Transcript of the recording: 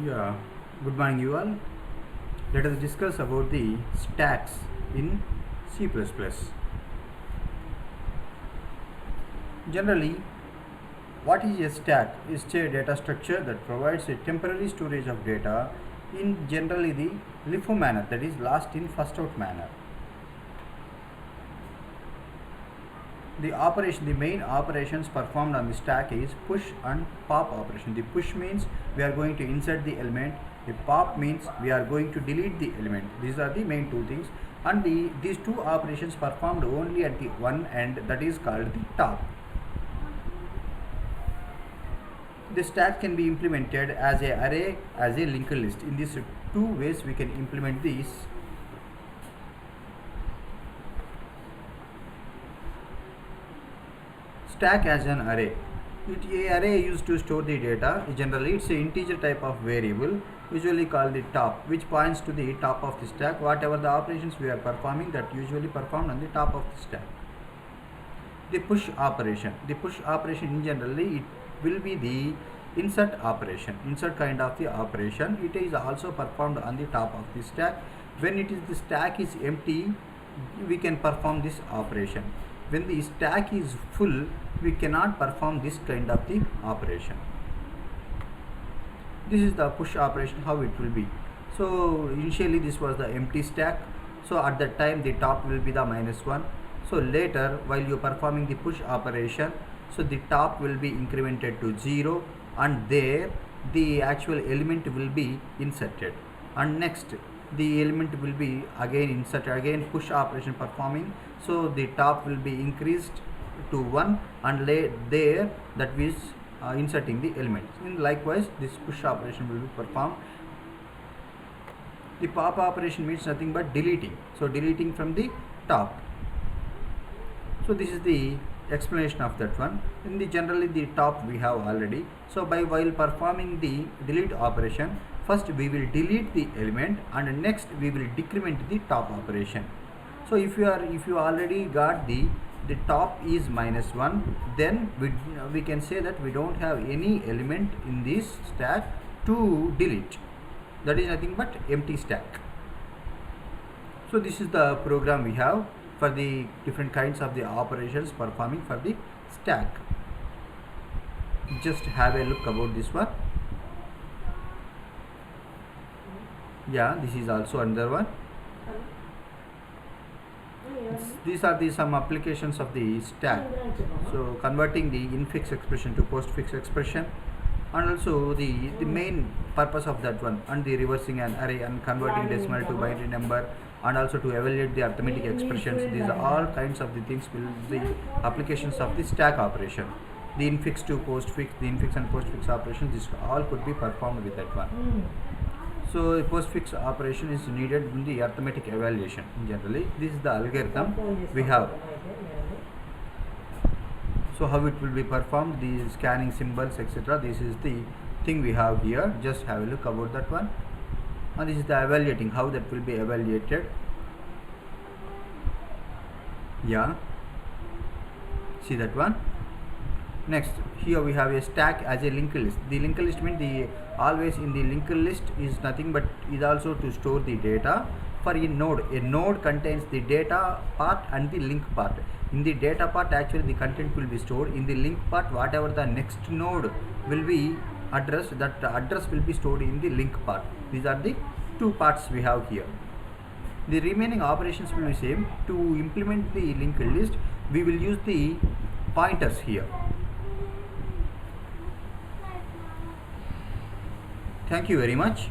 Yeah, good morning you all. Let us discuss about the stacks in C++. Generally, what is a stack? Is a data structure that provides a temporary storage of data in generally the LIFO manner, that is last in first out manner. The main operations performed on the stack is push and pop operation. The push means we are going to insert the element. The pop means we are going to delete the element. These are the main two things, and these two operations performed only at the one end, that is called the top. The stack can be implemented as a array, as a linked list. In these two ways we can implement these. Stack as an array. Array used to store the data. Generally, it's an integer type of variable, usually called the top, which points to the top of the stack. Whatever the operations we are performing, that usually performed on the top of the stack. The push operation. The push operation in generally it will be the insert operation, insert kind of the operation. It is also performed on the top of the stack. When the stack is empty, we can perform this operation. When the stack is full, we cannot perform this kind of the operation. This is the push operation, how it will be. So initially this was the empty stack, so at that time the top will be the -1. So later, while you are performing the push operation, so the top will be incremented to 0, and there the actual element will be inserted, and next the element will be again inserted, again push operation performing, so the top will be increased to 1, and there that is inserting the element. And likewise this push operation will be performed. The pop operation means nothing but deleting, so deleting from the top. So this is the explanation of that one. In the generally the top we have already. So while performing the delete operation, first we will delete the element, and next we will decrement the top operation. So if you already got the top is -1, then we can say that we don't have any element in this stack to delete. That is nothing but empty stack. So this is the program we have for the different kinds of the operations performing for the stack. Just have a look about this one. Yeah, this is also another one. These are some applications of the stack. So converting the infix expression to postfix expression, and also the main purpose of that one, and the reversing an array and converting decimal to binary number, and also to evaluate the arithmetic expressions. These are all kinds of the things will the applications of the stack operation. The infix to postfix, the infix and postfix operations, this all could be performed with that one. So the postfix operation is needed in the arithmetic evaluation. Generally, this is the algorithm we have. So how it will be performed, the scanning symbols, etc. This is the thing we have here. Just have a look about that one. And this is the evaluating, how that will be evaluated. Yeah, see that one. Next, here we have a stack as a linked list. The linked list means always in the linked list is nothing but is also to store the data for a node. A node contains the data part and the link part. In the data part, actually the content will be stored. In the link part, whatever the next node will be addressed, that address will be stored in the link part. These are the two parts we have here. The remaining operations will be same. To implement the linked list, we will use the pointers here. Thank you very much.